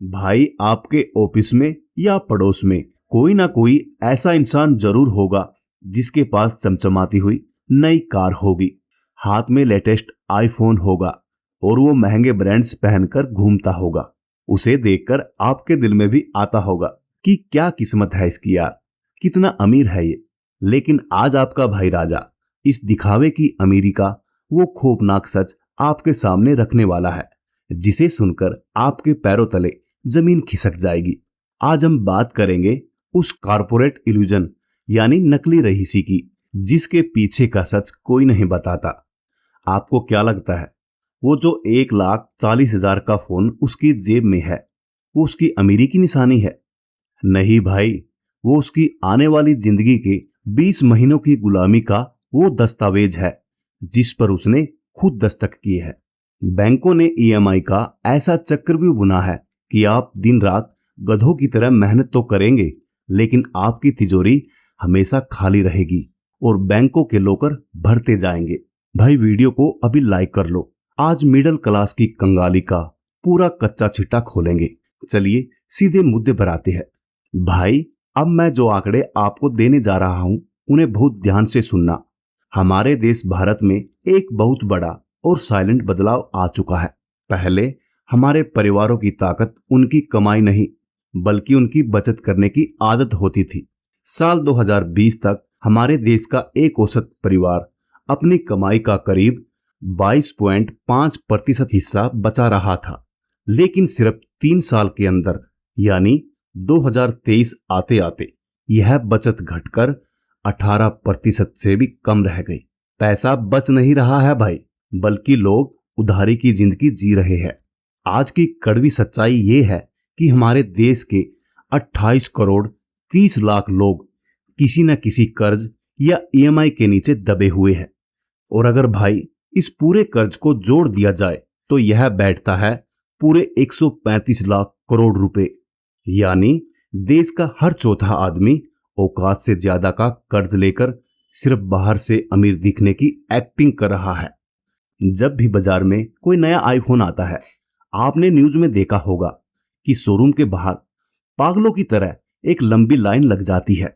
भाई आपके ऑफिस में या पड़ोस में कोई ना कोई ऐसा इंसान जरूर होगा जिसके पास चमचमाती हुई नई कार होगी, हाथ में लेटेस्ट आईफोन होगा और वो महंगे ब्रांड्स पहनकर घूमता होगा। उसे देखकर आपके दिल में भी आता होगा कि क्या किस्मत है इसकी यार, कितना अमीर है ये। लेकिन आज आपका भाई राजा इस दिखावे की अमीरी का वो खौफनाक सच आपके सामने रखने वाला है, जिसे सुनकर आपके पैरों तले जमीन खिसक जाएगी। आज हम बात करेंगे उस कॉर्पोरेट इल्यूजन यानी नकली रईसी की, जिसके पीछे का सच कोई नहीं बताता। आपको क्या लगता है वो जो 1,40,000 का फोन उसकी जेब में है वो उसकी अमीरी की निशानी है? नहीं भाई, वो उसकी आने वाली जिंदगी के 20 महीनों की गुलामी का वो दस्तावेज है जिस पर उसने खुद दस्तक की है। बैंकों ने ईएमआई का ऐसा चक्रव्यूह बुना है कि आप दिन रात गधों की तरह मेहनत तो करेंगे, लेकिन आपकी तिजोरी हमेशा खाली रहेगी और बैंकों के लॉकर भरते जाएंगे। भाई वीडियो को अभी लाइक कर लो, आज मिडिल क्लास की कंगाली का पूरा कच्चा चिट्टा खोलेंगे। चलिए सीधे मुद्दे पर आते हैं। भाई अब मैं जो आंकड़े आपको देने जा रहा हूं उन्हें बहुत ध्यान से सुनना। हमारे देश भारत में एक बहुत बड़ा और साइलेंट बदलाव आ चुका है। पहले हमारे परिवारों की ताकत उनकी कमाई नहीं बल्कि उनकी बचत करने की आदत होती थी। साल 2020 तक हमारे देश का एक औसत परिवार अपनी कमाई का करीब 22.5% हिस्सा बचा रहा था, लेकिन सिर्फ 3 साल के अंदर यानी 2023 आते आते यह बचत घटकर 18% से भी कम रह गई। पैसा बच नहीं रहा है भाई, बल्कि लोग उधारी की जिंदगी जी रहे हैं। आज की कड़वी सच्चाई ये है कि हमारे देश के 28 करोड़ 30 लाख लोग किसी न किसी कर्ज या ईएमआई के नीचे दबे हुए हैं। और अगर भाई इस पूरे कर्ज को जोड़ दिया जाए तो यह बैठता है पूरे 135 लाख करोड़ रुपए। यानी देश का हर चौथा आदमी औकात से ज्यादा का कर्ज लेकर सिर्फ बाहर से अमीर दिखने की एक्टिंग कर रहा है। जब भी बाजार में कोई नया आईफोन आता है, आपने न्यूज में देखा होगा कि शोरूम के बाहर पागलों की तरह एक लंबी लाइन लग जाती है।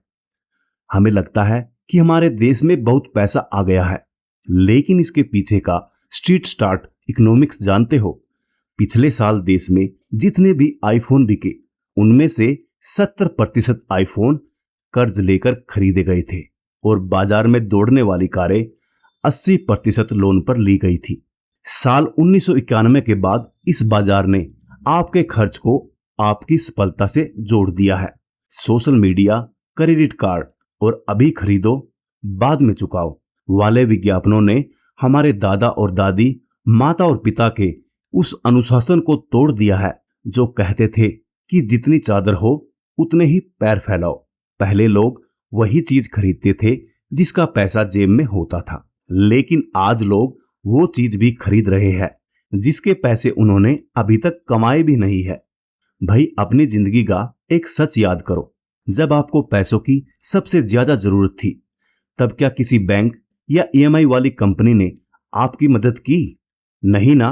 हमें लगता है कि हमारे देश में बहुत पैसा आ गया है, लेकिन इसके पीछे का स्ट्रीट स्टार्ट इकोनॉमिक्स जानते हो? पिछले साल देश में जितने भी आईफोन बिके उनमें से 70% आईफोन कर्ज लेकर खरीदे गए थे और बाजार में दौड़ने वाली कारें 80% लोन पर ली गई थी। साल 1991 के बाद इस बाजार ने आपके खर्च को आपकी सफलता से जोड़ दिया है। सोशल मीडिया, क्रेडिट कार्ड और अभी खरीदो बाद में चुकाओ वाले विज्ञापनों ने हमारे दादा और दादी, माता और पिता के उस अनुशासन को तोड़ दिया है जो कहते थे कि जितनी चादर हो उतने ही पैर फैलाओ। पहले लोग वही चीज खरीदते थे जिसका पैसा जेब में होता था, लेकिन आज लोग वो चीज भी खरीद रहे हैं जिसके पैसे उन्होंने अभी तक कमाए भी नहीं है। भाई अपनी जिंदगी का एक सच याद करो, जब आपको पैसों की सबसे ज्यादा जरूरत थी तब क्या किसी बैंक या ईएमआई वाली कंपनी ने आपकी मदद की? नहीं ना।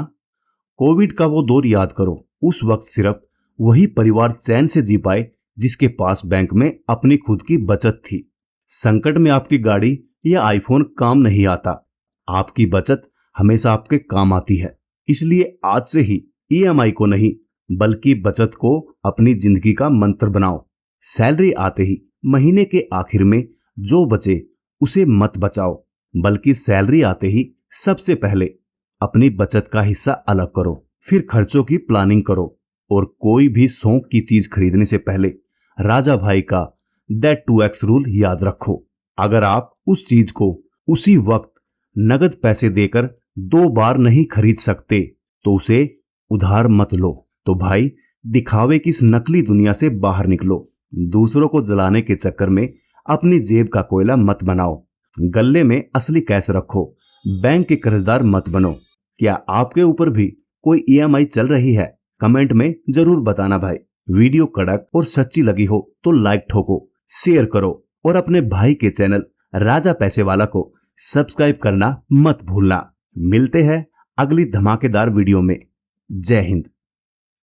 कोविड का वो दौर याद करो, उस वक्त सिर्फ वही परिवार चैन से जी पाए जिसके पास बैंक में अपनी खुद की बचत थी। संकट में आपकी गाड़ी या आईफोन काम नहीं आता, आपकी बचत हमेशा आपके काम आती है। इसलिए आज से ही ईएमआई को नहीं बल्कि बचत को अपनी जिंदगी का मंत्र बनाओ। सैलरी आते ही महीने के आखिर में जो बचे उसे मत बचाओ, बल्कि सैलरी आते ही सबसे पहले अपनी बचत का हिस्सा अलग करो, फिर खर्चों की प्लानिंग करो। और कोई भी शौक की चीज खरीदने से पहले राजा भाई का दैट 2x रूल याद रखो। अगर आप उस चीज को उसी वक्त नगद पैसे देकर 2 बार नहीं खरीद सकते तो उसे उधार मत लो। तो भाई दिखावे की इस नकली दुनिया से बाहर निकलो। दूसरों को जलाने के चक्कर में अपनी जेब का कोयला मत बनाओ। गले में असली कैश रखो, बैंक के कर्जदार मत बनो। क्या आपके ऊपर भी कोई ईएमआई चल रही है? कमेंट में जरूर बताना भाई। वीडियो कड़क और सच्ची लगी हो तो लाइक ठोको, शेयर करो और अपने भाई के चैनल राजा पैसे वाला को सब्सक्राइब करना मत भूलना। मिलते हैं अगली धमाकेदार वीडियो में। जय हिंद।